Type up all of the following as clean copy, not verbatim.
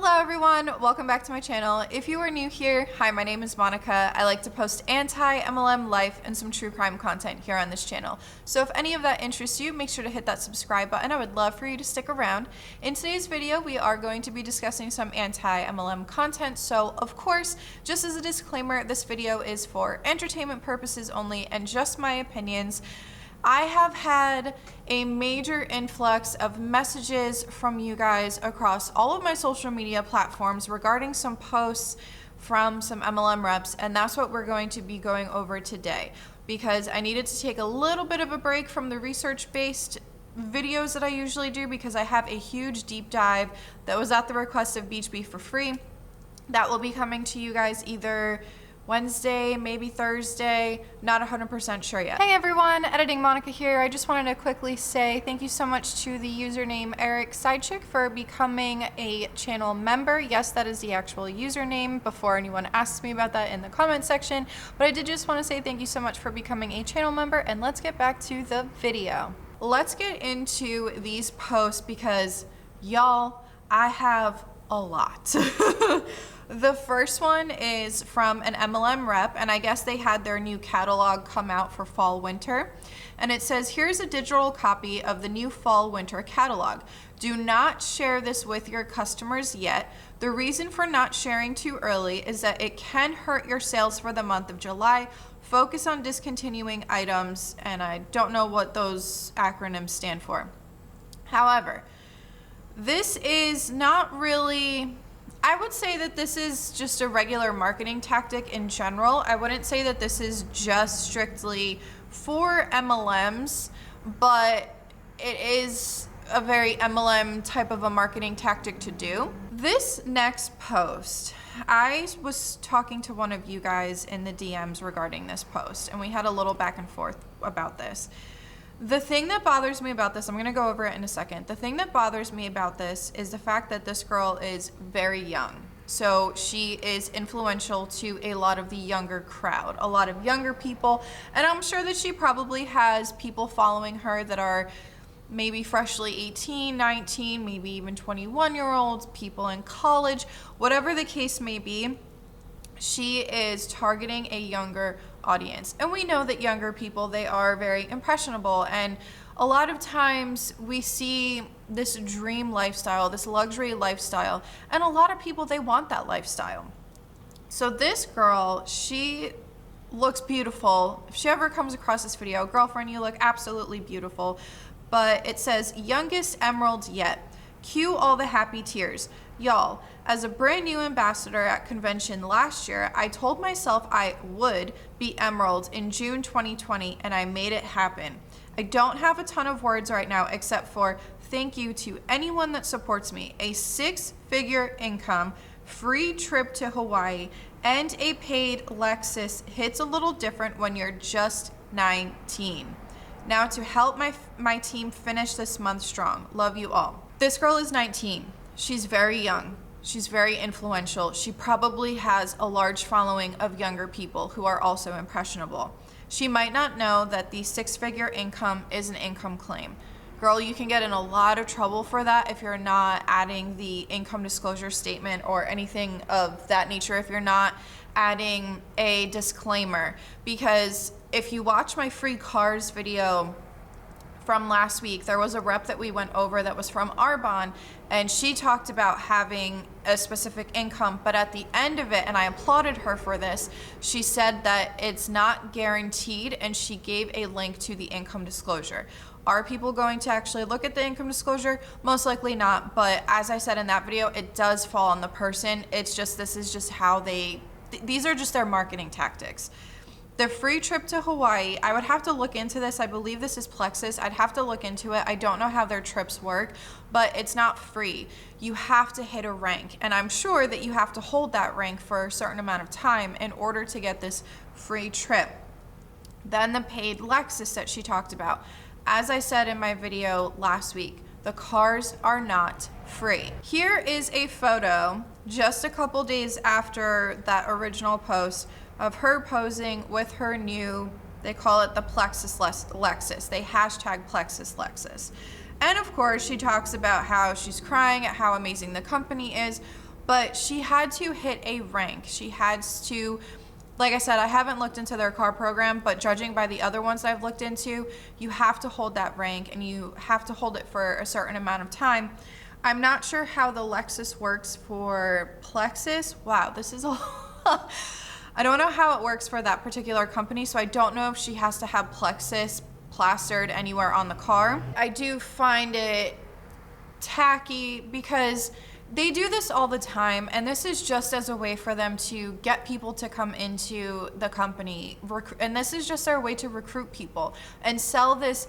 Hello everyone, welcome back to my channel. If you are new here, hi, my name is Monica. I like to post anti-MLM life and some true crime content here on this channel. So if any of that interests you, make sure to hit that subscribe button. I would love for you to stick around. In today's video, we are going to be discussing some anti-MLM content. So of course, just as a disclaimer, this video is for entertainment purposes only and just my opinions. I have had a major influx of messages from you guys across all of my social media platforms regarding some posts from some MLM reps, and that's what we're going to be going over today because I needed to take a little bit of a break from the research-based videos that I usually do because I have a huge deep dive that was at the request of Beach Beef for free that will be coming to you guys either Wednesday, maybe Thursday, not 100% sure yet. Hey everyone, Editing Monica here. I just wanted to quickly say thank you so much to the username Eric Sidechick for becoming a channel member. Yes, that is the actual username before anyone asks me about that in the comment section. But I did just want to say thank you so much for becoming a channel member, and let's get back to the video. Let's get into these posts because y'all, I have a lot. The first one is from an MLM rep, and I guess they had their new catalog come out for fall winter. And it says, here's a digital copy of the new fall winter catalog. Do not share this with your customers yet. The reason for not sharing too early is that it can hurt your sales for the month of July. Focus on discontinuing items, and I don't know what those acronyms stand for. However, this is not really, I would say that this is just a regular marketing tactic in general. I wouldn't say that this is just strictly for MLMs, but it is a very MLM type of a marketing tactic to do. This next post, I was talking to one of you guys in the DMs regarding this post, and we had a little back and forth about this. The thing that bothers me about this, I'm gonna go over it in a second. The thing that bothers me about this is the fact that this girl is very young. So she is influential to a lot of the younger crowd, a lot of younger people. And I'm sure that she probably has people following her that are maybe freshly 18, 19, maybe even 21-year-olds, people in college, whatever the case may be. She is targeting a younger audience. And we know that younger people, they are very impressionable. And a lot of times we see this dream lifestyle, this luxury lifestyle, and a lot of people, they want that lifestyle. So this girl, she looks beautiful. If she ever comes across this video, girlfriend, you look absolutely beautiful. But it says, youngest emerald yet. Cue all the happy tears. Y'all, as a brand new ambassador at convention last year, I told myself I would be emerald in June 2020, and I made it happen. I don't have a ton of words right now except for thank you to anyone that supports me. A 6-figure income, free trip to Hawaii, and a paid Lexus hits a little different when you're just 19. Now to help my team finish this month strong. Love you all. This girl is 19. She's very young. She's very influential. She probably has a large following of younger people who are also impressionable. She might not know that the 6-figure income is an income claim. Girl, you can get in a lot of trouble for that if you're not adding the income disclosure statement or anything of that nature, if you're not adding a disclaimer. Because if you watch my free cars video from last week, there was a rep that we went over that was from Arbonne, and she talked about having a specific income, but at the end of it, and I applauded her for this, she said that it's not guaranteed, and she gave a link to the income disclosure. Are people going to actually look at the income disclosure? Most likely not, but as I said in that video, it does fall on the person. It's just, this is just how these are just their marketing tactics. The free trip to Hawaii, I would have to look into this. I believe this is Plexus. I'd have to look into it. I don't know how their trips work, but it's not free. You have to hit a rank, and I'm sure that you have to hold that rank for a certain amount of time in order to get this free trip. Then the paid Lexus that she talked about. As I said in my video last week, the cars are not free. Here is a photo just a couple days after that original post of her posing with her new, they call it the Plexus Lexus. They hashtag Plexus Lexus. And of course, she talks about how she's crying at how amazing the company is. but she had to hit a rank. She had to, like I said, I haven't looked into their car program, but judging by the other ones I've looked into, you have to hold that rank and you have to hold it for a certain amount of time. I'm not sure how the Lexus works for Plexus. Wow, this is a I don't know how it works for that particular company, so I don't know if she has to have Plexus plastered anywhere on the car. I do find it tacky because they do this all the time, and this is just as a way for them to get people to come into the company, and this is just their way to recruit people and sell this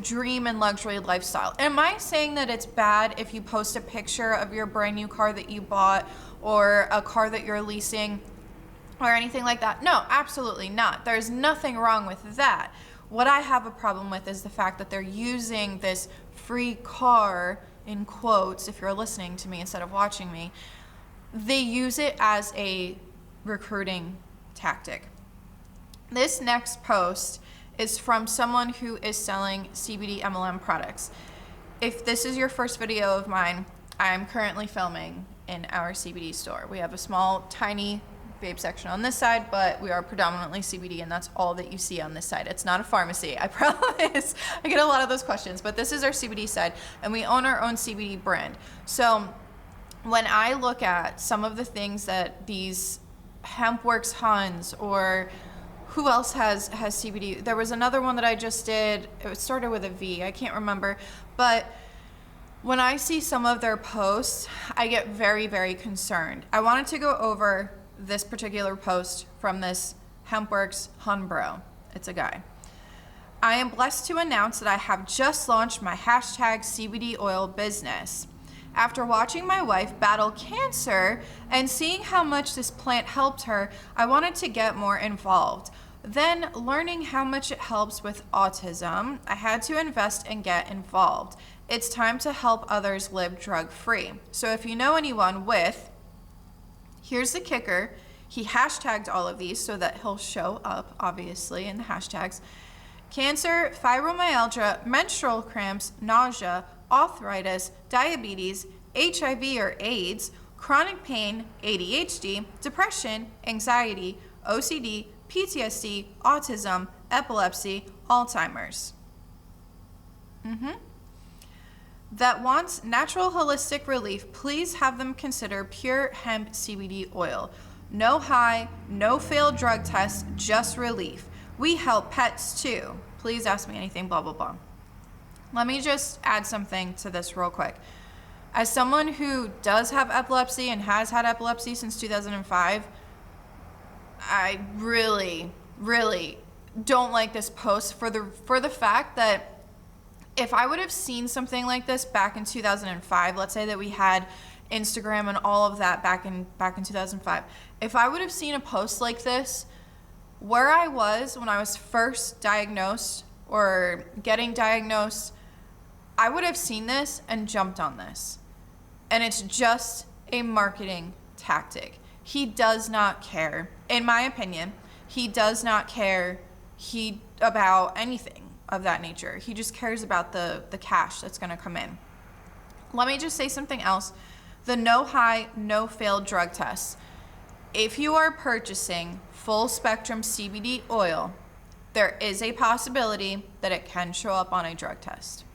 dream and luxury lifestyle. Am I saying that it's bad if you post a picture of your brand new car that you bought or a car that you're leasing or anything like that? No, absolutely not. There's nothing wrong with that. What I have a problem with is the fact that they're using this free car, in quotes, if you're listening to me instead of watching me, they use it as a recruiting tactic. This next post is from someone who is selling CBD MLM products. If this is your first video of mine, I'm currently filming in our CBD store. We have a small, tiny vape section on this side, but we are predominantly CBD, and that's all that you see on this side. It's not a pharmacy, I promise. I get a lot of those questions, but this is our CBD side, and we own our own CBD brand. So when I look at some of the things that these HempWorks HUNs, or who else has CBD? There was another one that I just did. It started with a V. I can't remember, but when I see some of their posts, I get very, very concerned. I wanted to go over this particular post from this HempWorks HUN bro. It's a guy. I am blessed to announce that I have just launched my hashtag CBD oil business. After watching my wife battle cancer and seeing how much this plant helped her, I wanted to get more involved. Then, learning how much it helps with autism, I had to invest and get involved. It's time to help others live drug-free. So if you know anyone with, here's the kicker, he hashtagged all of these so that he'll show up, obviously, in the hashtags: cancer, fibromyalgia, menstrual cramps, nausea, arthritis, diabetes, HIV or AIDS, chronic pain, ADHD, depression, anxiety, OCD, PTSD, autism, epilepsy, Alzheimer's. That wants natural holistic relief, please have them consider pure hemp CBD oil. No high, no failed drug tests, just relief. We help pets too. Please ask me anything, blah, blah, blah. Let me just add something to this real quick. As someone who does have epilepsy and has had epilepsy since 2005, I really, really don't like this post for the fact that if I would have seen something like this back in 2005, let's say that we had Instagram and all of that back in 2005, if I would have seen a post like this where I was when I was first diagnosed or getting diagnosed, I would have seen this and jumped on this. And it's just a marketing tactic. He does not care, in my opinion, he does not care about anything of that nature. He just cares about the cash that's gonna come in. Let me just say something else. The no high, no failed drug tests. If you are purchasing full spectrum CBD oil, there is a possibility that it can show up on a drug test.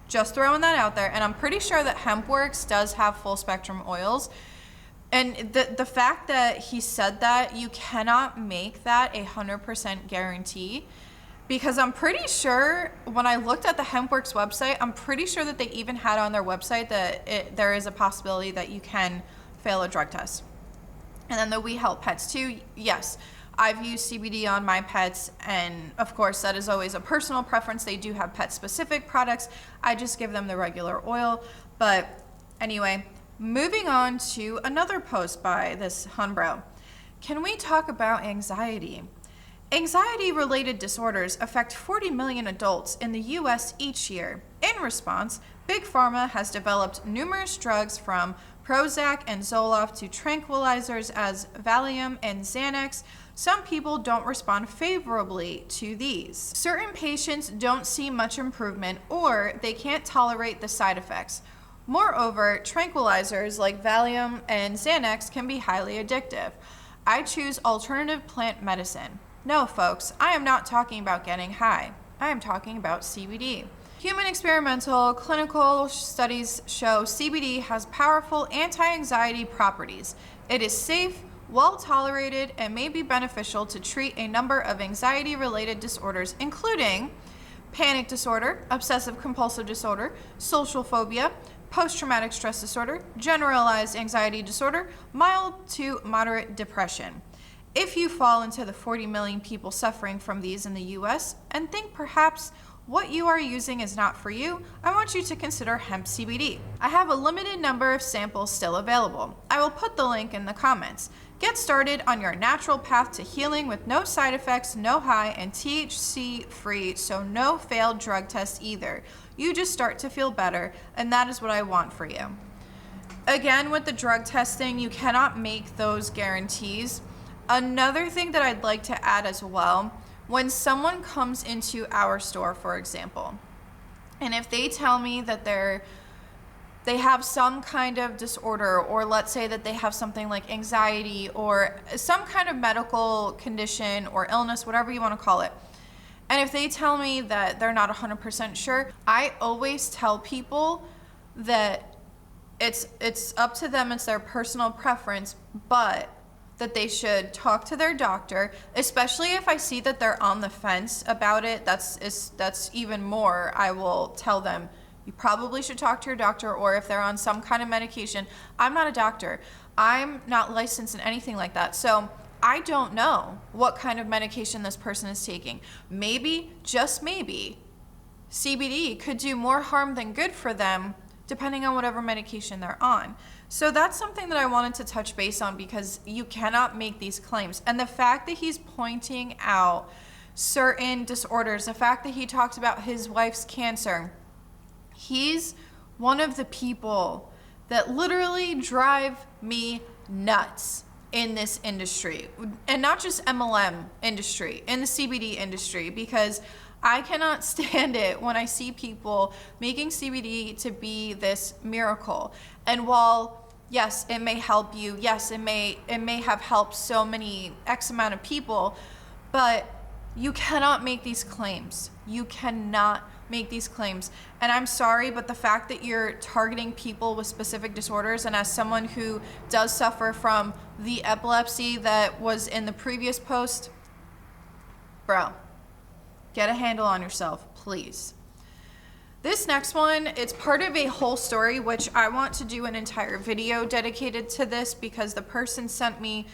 Just throwing that out there. And I'm pretty sure that HempWorks does have full spectrum oils. And the fact that he said that, you cannot make that 100% guarantee, because I'm pretty sure when I looked at the HempWorks website, I'm pretty sure that they even had on their website that there is a possibility that you can fail a drug test. And then the We Help Pets too, yes, I've used CBD on my pets, and of course that is always a personal preference. They do have pet specific products. I just give them the regular oil. But anyway, moving on to another post by this HUN bro. Can we talk about anxiety? Anxiety-related disorders affect 40 million adults in the U.S. each year. In response, Big Pharma has developed numerous drugs from Prozac and Zoloft to tranquilizers as Valium and Xanax. Some people don't respond favorably to these. Certain patients don't see much improvement, or they can't tolerate the side effects. Moreover, tranquilizers like Valium and Xanax can be highly addictive. I choose alternative plant medicine. No, folks, I am not talking about getting high. I am talking about CBD. Human experimental clinical studies show CBD has powerful anti-anxiety properties. It is safe, well tolerated, and may be beneficial to treat a number of anxiety-related disorders, including panic disorder, obsessive compulsive disorder, social phobia, post-traumatic stress disorder, generalized anxiety disorder, mild to moderate depression. If you fall into the 40 million people suffering from these in the US and think perhaps what you are using is not for you, I want you to consider hemp CBD. I have a limited number of samples still available. I will put the link in the comments. Get started on your natural path to healing with no side effects, no high, and THC free, so no failed drug tests either. You just start to feel better, and that is what I want for you. Again, with the drug testing, you cannot make those guarantees. Another thing that I'd like to add as well, when someone comes into our store, for example, and if they tell me that they have some kind of disorder, or let's say that they have something like anxiety or some kind of medical condition or illness, whatever you want to call it, and if they tell me that they're not 100% sure, I always tell people that it's up to them, it's their personal preference, but that they should talk to their doctor, especially if I see that they're on the fence about it. That's even more. I will tell them, you probably should talk to your doctor, or if they're on some kind of medication. I'm not a doctor. I'm not licensed in anything like that. So I don't know what kind of medication this person is taking. Maybe, just maybe, CBD could do more harm than good for them, depending on whatever medication they're on. So that's something that I wanted to touch base on, because you cannot make these claims. And the fact that he's pointing out certain disorders, the fact that he talked about his wife's cancer, he's one of the people that literally drive me nuts in this industry. And not just MLM industry, in the CBD industry, because I cannot stand it when I see people making CBD to be this miracle. And while, yes, it may help you, yes, it may have helped so many X amount of people, but you cannot make these claims. You cannot make these claims. And I'm sorry, but the fact that you're targeting people with specific disorders, and as someone who does suffer from the epilepsy that was in the previous post, bro, get a handle on yourself, please. This next one, it's part of a whole story, which I want to do an entire video dedicated to this, because the person sent me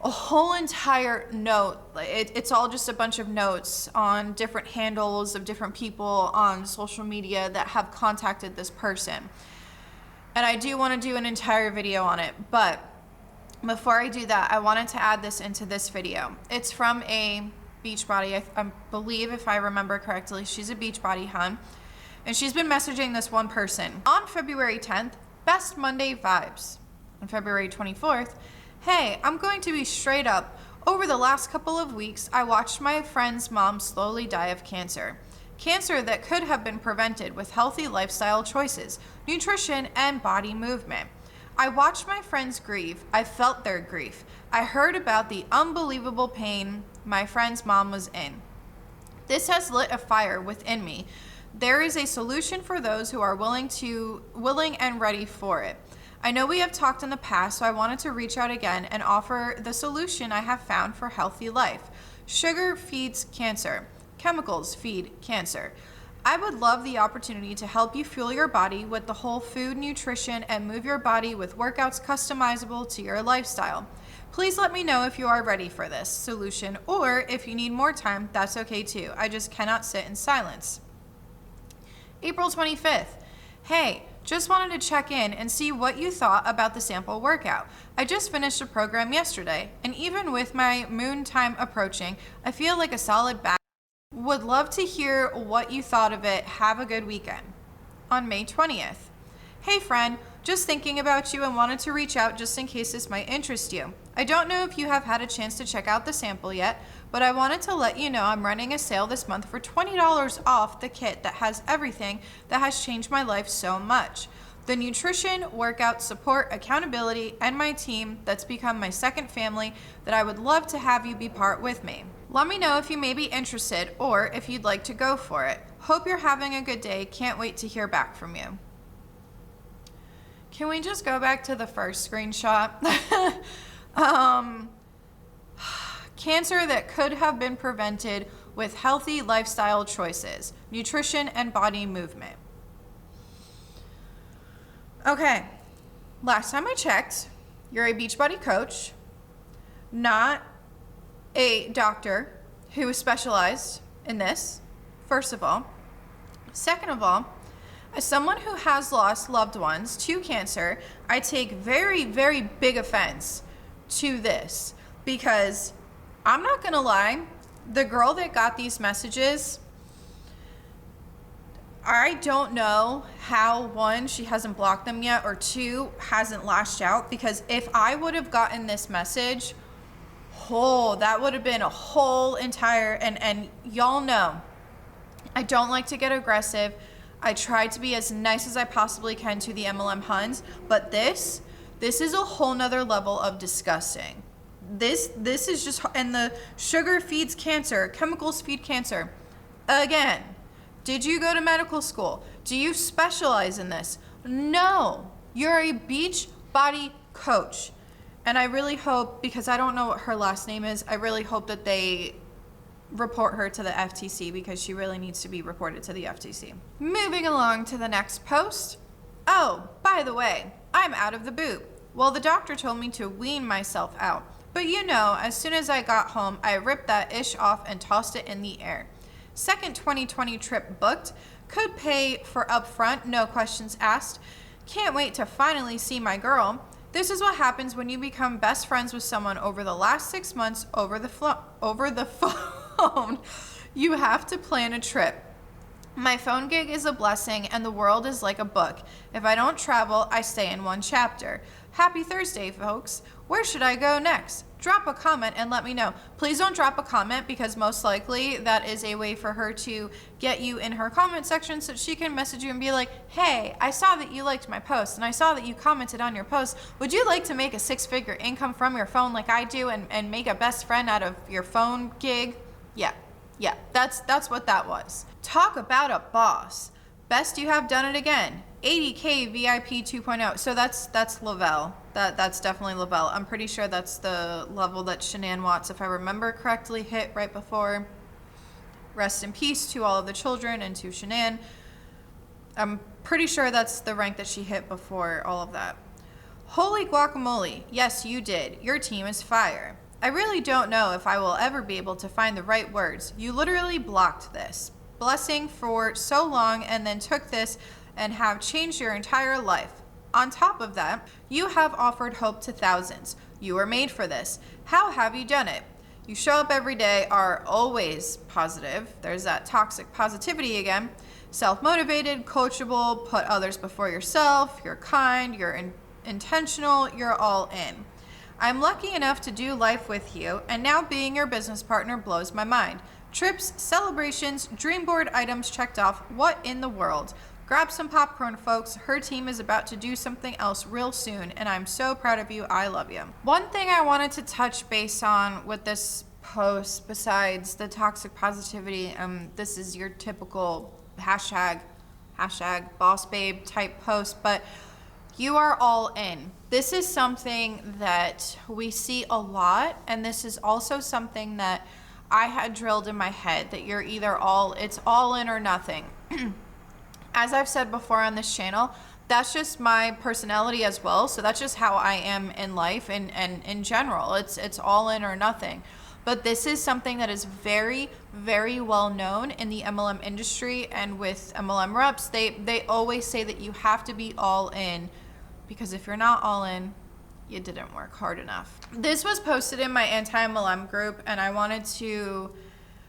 a whole entire note. It's all just a bunch of notes on different handles of different people on social media that have contacted this person. And I do want to do an entire video on it, but before I do that, I wanted to add this into this video. It's from a Beachbody, I believe, if I remember correctly, she's a Beachbody hun, and she's been messaging this one person. On February 10th, best Monday vibes. On February 24th, hey, I'm going to be straight up. Over the last couple of weeks, I watched my friend's mom slowly die of cancer. Cancer that could have been prevented with healthy lifestyle choices, nutrition, and body movement. I watched my friends grieve. I felt their grief. I heard about the unbelievable pain my friend's mom was in. This has lit a fire within me. There is a solution for those who are willing and ready for it. I know we have talked in the past, so I wanted to reach out again and offer the solution I have found for healthy life. Sugar feeds cancer. Chemicals feed cancer. I would love the opportunity to help you fuel your body with the whole food, nutrition, and move your body with workouts customizable to your lifestyle. Please let me know if you are ready for this solution, or if you need more time, that's okay too. I just cannot sit in silence. April 25th. Hey, just wanted to check in and see what you thought about the sample workout. I just finished a program yesterday, and even with my moon time approaching, I feel like a solid back. Would love to hear what you thought of it. Have a good weekend. On May 20th. Hey friend, just thinking about you and wanted to reach out just in case this might interest you. I don't know if you have had a chance to check out the sample yet, but I wanted to let you know I'm running a sale this month for $20 off the kit that has everything that has changed my life so much. The nutrition, workout, support, accountability, and my team that's become my second family that I would love to have you be part with me. Let me know if you may be interested or if you'd like to go for it. Hope you're having a good day. Can't wait to hear back from you. Can we just go back to the first screenshot? Cancer that could have been prevented with healthy lifestyle choices, nutrition, and body movement. Okay, last time I checked, you're a Beachbody coach, not a doctor who is specialized in this, first of all. Second of all, as someone who has lost loved ones to cancer, I take very, very big offense to this because I'm not gonna lie, the girl that got these messages, I don't know how, one, she hasn't blocked them yet, or two, hasn't lashed out, because if I would have gotten this message, that would have been a whole entire, and y'all know, I don't like to get aggressive. I try to be as nice as I possibly can to the MLM Huns, but this is a whole nother level of disgusting. This is just, and the sugar feeds cancer, chemicals feed cancer. Again, did you go to medical school? Do you specialize in this? No, you're a Beachbody coach. And I really hope, because I don't know what her last name is, I really hope that they report her to the FTC because she really needs to be reported to the FTC. Moving along to the next post. Oh, by the way, I'm out of the boob. Well, the doctor told me to wean myself out. But you know, as soon as I got home, I ripped that ish off and tossed it in the air. Second 2020 trip booked. Could pay for upfront, no questions asked. Can't wait to finally see my girl. This is what happens when you become best friends with someone over the last 6 months over the phone. You have to plan a trip. My phone gig is a blessing and the world is like a book. If I don't travel, I stay in one chapter. Happy Thursday, folks. Where should I go next? Drop a comment and let me know. Please don't drop a comment because most likely that is a way for her to get you in her comment section so she can message you and be like, hey, I saw that you liked my post and I saw that you commented on your post. Would you like to make a 6-figure income from your phone like I do and make a best friend out of your phone gig? Yeah, that's what that was. Talk about a boss. Best you have done it again. 80K VIP 2.0. So that's Lavelle. That's definitely Lavelle. I'm pretty sure that's the level that Shanann Watts, if I remember correctly, hit right before. Rest in peace to all of the children and to Shanann. I'm pretty sure that's the rank that she hit before all of that. Holy guacamole. Yes, you did. Your team is fire. I really don't know if I will ever be able to find the right words. You literally blocked this. Blessing for so long and then took this and have changed your entire life. On top of that, you have offered hope to thousands. You were made for this. How have you done it? You show up every day, are always positive. There's that toxic positivity again. Self-motivated, coachable, put others before yourself. You're kind, you're intentional, you're all in. I'm lucky enough to do life with you, and now being your business partner blows my mind. Trips, celebrations, dream board items checked off. What in the world? Grab some popcorn, folks. Her team is about to do something else real soon, and I'm so proud of you. I love you. One thing I wanted to touch base on with this post, besides the toxic positivity, this is your typical hashtag boss babe type post, but you are all in. This is something that we see a lot, and this is also something that I had drilled in my head, that you're either it's all in or nothing. As I've said before on this channel, that's just my personality as well. So that's just how I am in life and in general. It's all in or nothing. But this is something that is very, very well known in the MLM industry, and with MLM reps, they always say that you have to be all in, because if you're not all in, you didn't work hard enough. This was posted in my anti-MLM group, and I wanted to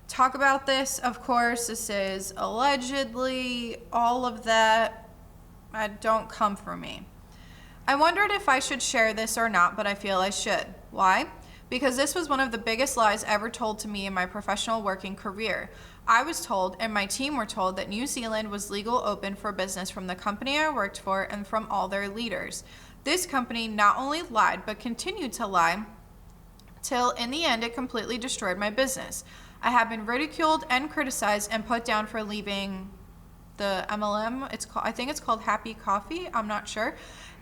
talk about this. Of course, this is allegedly, all of that. Don't come for me. I wondered if I should share this or not, but I feel I should. Why? because this was one of the biggest lies ever told to me in my professional working career. I was told, and my team were told, that New Zealand was legal open for business from the company I worked for and from all their leaders. This company not only lied, but continued to lie till in the end it completely destroyed my business. I have been ridiculed and criticized and put down for leaving the MLM. I think it's called Happy Coffee. I'm not sure.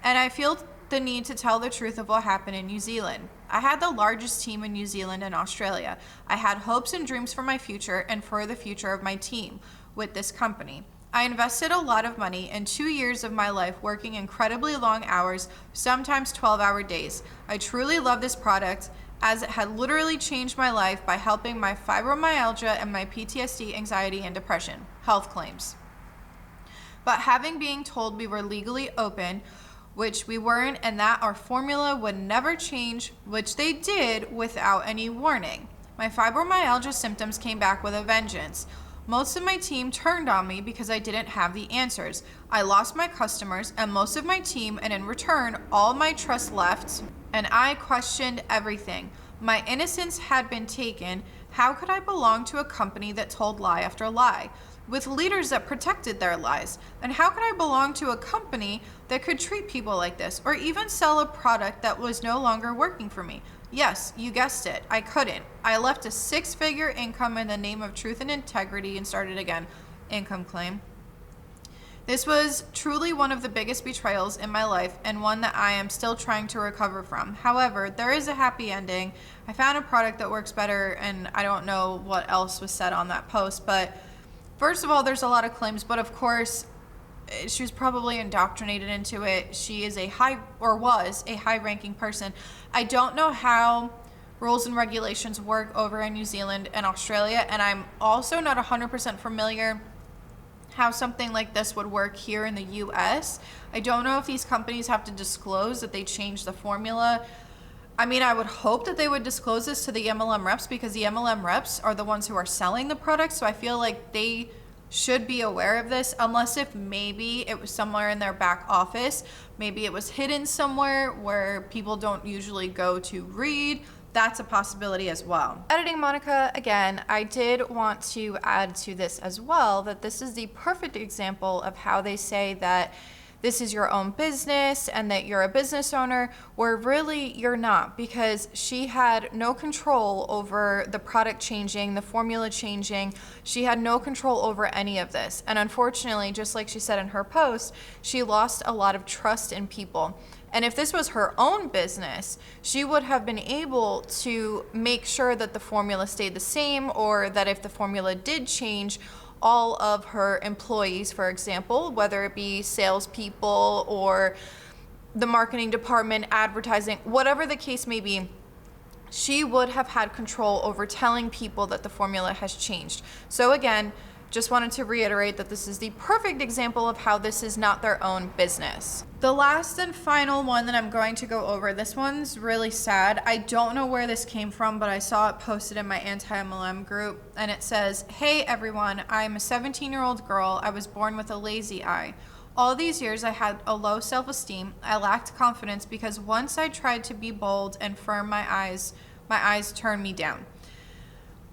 And I feel the need to tell the truth of what happened in New Zealand. I had the largest team in New Zealand and Australia. I had hopes and dreams for my future and for the future of my team with this company. I invested a lot of money in 2 years of my life working incredibly long hours, sometimes 12-hour days. I truly love this product as it had literally changed my life by helping my fibromyalgia and my PTSD, anxiety, and depression. Health claims. But having being told we were legally open, which we weren't, and that our formula would never change, which they did without any warning. My fibromyalgia symptoms came back with a vengeance. Most of my team turned on me because I didn't have the answers. I lost my customers and most of my team, and in return, all my trust left, and I questioned everything. My innocence had been taken. How could I belong to a company that told lie after lie, with leaders that protected their lies? And how could I belong to a company that could treat people like this, or even sell a product that was no longer working for me? Yes, you guessed it, I couldn't. I left a 6-figure income in the name of truth and integrity and started again. Income claim. This was truly one of the biggest betrayals in my life, and one that I am still trying to recover from. However, there is a happy ending. I found a product that works better, and I don't know what else was said on that post, but first of all, there's a lot of claims, but of course, she was probably indoctrinated into it. She is was a high-ranking person. I don't know how rules and regulations work over in New Zealand and Australia, and I'm also not 100% familiar how something like this would work here in the US. I don't know if these companies have to disclose that they changed the formula. I mean, I would hope that they would disclose this to the MLM reps, because the MLM reps are the ones who are selling the product. So I feel like they should be aware of this, unless if maybe it was somewhere in their back office. Maybe it was hidden somewhere where people don't usually go to read. That's a possibility as well. Editing Monica, again, I did want to add to this as well that this is the perfect example of how they say that this is your own business and that you're a business owner, where really you're not, because she had no control over the product changing, the formula changing. She had no control over any of this. And unfortunately, just like she said in her post, she lost a lot of trust in people. And if this was her own business, she would have been able to make sure that the formula stayed the same, or that if the formula did change, all of her employees, for example, whether it be salespeople or the marketing department, advertising, whatever the case may be, she would have had control over telling people that the formula has changed. So again, just wanted to reiterate that this is the perfect example of how this is not their own business. The last and final one that I'm going to go over, this one's really sad. I don't know where this came from, but I saw it posted in my anti-MLM group, and it says, "Hey everyone, I'm a 17-year-old girl. I was born with a lazy eye. All these years I had a low self-esteem. I lacked confidence because once I tried to be bold and firm, my eyes turned me down.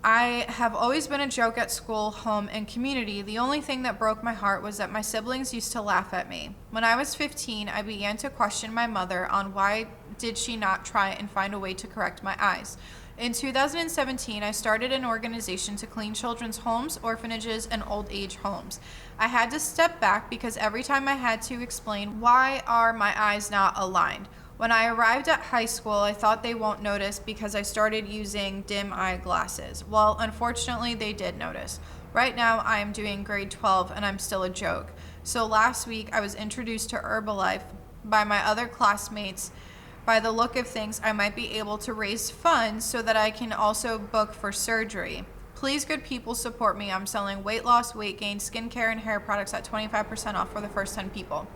I have always been a joke at school, home, and community. The only thing that broke my heart was that my siblings used to laugh at me. When I was 15, I began to question my mother on why did she not try and find a way to correct my eyes. In 2017, I started an organization to clean children's homes, orphanages, and old age homes. I had to step back because every time I had to explain, why are my eyes not aligned? When I arrived at high school, I thought they won't notice because I started using dim eye glasses. Well, unfortunately, they did notice. Right now, I am doing grade 12 and I'm still a joke. So last week, I was introduced to Herbalife by my other classmates. By the look of things, I might be able to raise funds so that I can also book for surgery. Please, good people, support me. I'm selling weight loss, weight gain, skincare, and hair products at 25% off for the first 10 people."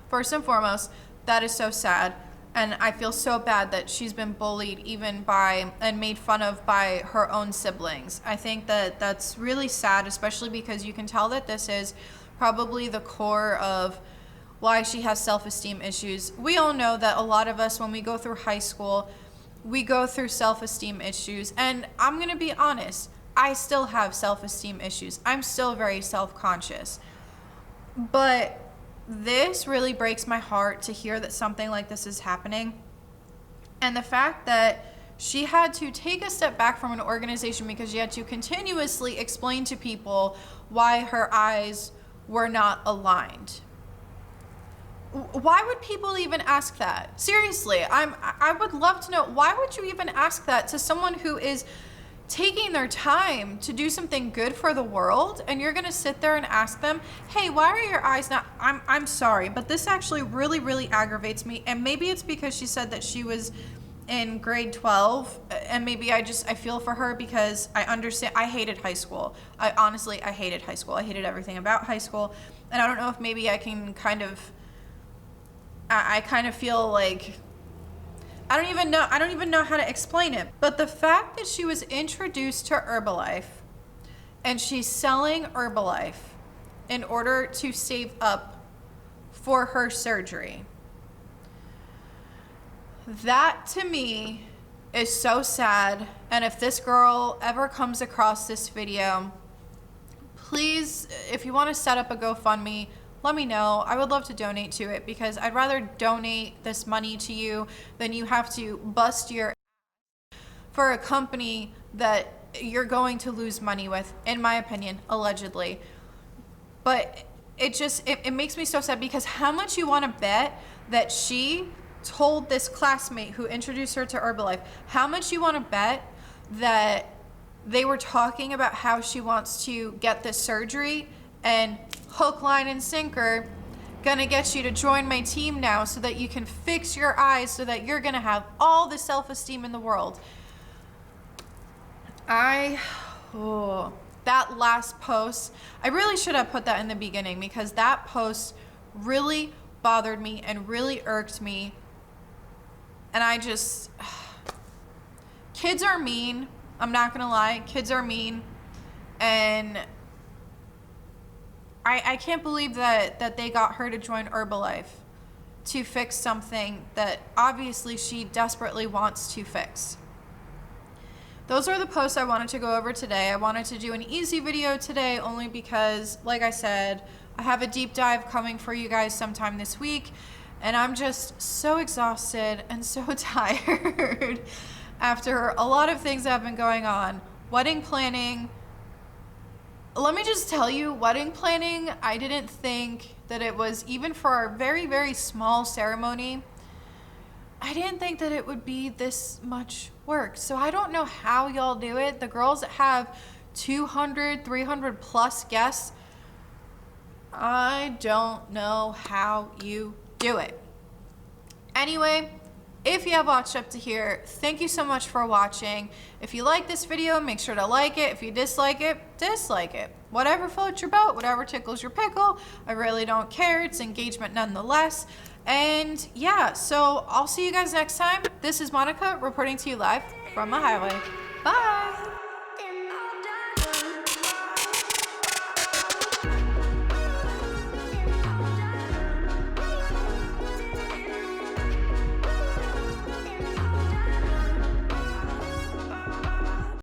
First and foremost, that is so sad, and I feel so bad that she's been bullied even by and made fun of by her own siblings. I think that that's really sad, especially because you can tell that this is probably the core of why she has self-esteem issues. We all know that a lot of us, when we go through high school, we go through self-esteem issues, and I'm gonna be honest, I still have self-esteem issues. I'm still very self-conscious. But this really breaks my heart to hear that something like this is happening. And the fact that she had to take a step back from an organization because she had to continuously explain to people why her eyes were not aligned. Why would people even ask that? Seriously, I would love to know, why would you even ask that to someone who is taking their time to do something good for the world, and you're gonna sit there and ask them, hey, why are your eyes not, I'm sorry, but this actually really, really aggravates me. And maybe it's because she said that she was in grade 12, and maybe I feel for her because I understand. I hated high school. I hated high school. I hated everything about high school. And I don't know if maybe I can kind of feel like, I don't even know how to explain it. But the fact that she was introduced to Herbalife and she's selling Herbalife in order to save up for her surgery, that to me is so sad. And if this girl ever comes across this video, please, if you want to set up a GoFundMe, let me know. I would love to donate to it, because I'd rather donate this money to you than you have to bust your ass for a company that you're going to lose money with, in my opinion, allegedly. But it makes me so sad, because how much you want to bet that she told this classmate who introduced her to Herbalife, how much you want to bet that they were talking about how she wants to get this surgery, and hook, line, and sinker, gonna get you to join my team now so that you can fix your eyes, so that you're gonna have all the self-esteem in the world. That last post, I really should have put that in the beginning, because that post really bothered me and really irked me. And kids are mean. I'm not gonna lie, kids are mean. And I can't believe that they got her to join Herbalife to fix something that obviously she desperately wants to fix. Those are the posts I wanted to go over today. I wanted to do an easy video today only because, like I said, I have a deep dive coming for you guys sometime this week, and I'm just so exhausted and so tired after a lot of things that have been going on. Wedding planning. Let me just tell you, wedding planning, I didn't think that it was, even for our very, very small ceremony, I didn't think that it would be this much work. So I don't know how y'all do it. The girls that have 200, 300 plus guests, I don't know how you do it. Anyway, if you have watched up to here, thank you so much for watching. If you like this video, make sure to like it. If you dislike it, dislike it. Whatever floats your boat, whatever tickles your pickle, I really don't care. It's engagement nonetheless. And yeah, so I'll see you guys next time. This is Monica reporting to you live from the highway. Bye.